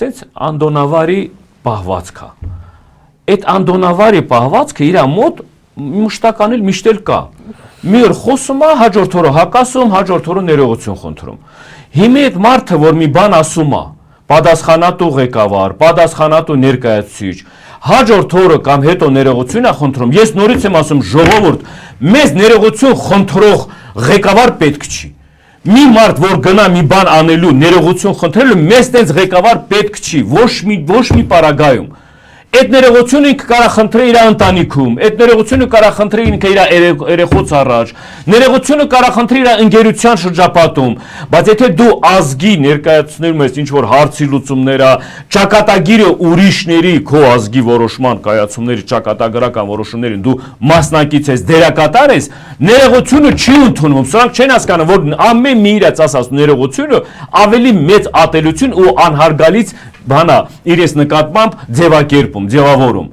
սենց անդոնավարի պահվածք է։ Այդ անդոնավարի պահվածքը իր մոտ մշտական էլ միշտ էլ կա։ Մի օր խոսում է, հաջորդ օրը հակասում, հաջորդ օրը ներողություն խնդրում։ Հիմա այդ մարդը, որ մի բան ասում է, պատասխանատու ղեկավար, պատասխանատու ներկայացուցիչ, հաջորդ օրը կամ հետո ներողություն է խնդրում, ես նորից եմ ասում, ժողովուրդ, մեզ ներողություն խնդրող ղեկավար պետք չի։ Մի մարդ, որ գնա մի բան անելու, ներողություն խնդրելու, մեզ տենց ղեկավար պետք չի, ոչ մի պարագայում։ Այդ ներողությունը ինքը կարա խնդրի իր ընտանիքում, այդ ներողությունը կարա խնդրի ինքը իր երեխոց առաջ, ներողությունը կարա խնդրի իր ընկերության շրջապատում, բայց եթե դու ազգի ներկայացնելու ես ինչ-որ հարցի լուծումները, ճակատագիրը ուրիշների քո ազգի որոշման կայացումների ճակատագրական որոշումներին դու մասնակից ես, դերակատար ես, ներողությունը չի ընդունվում, սրանք չեն հասկանում, որ ամեն մի իրաց ասած ներողությունը ավելի մեծ ատելություն ու անհարգալից բանա իրենց նկատմամբ ձևակերպում, ձևավորում։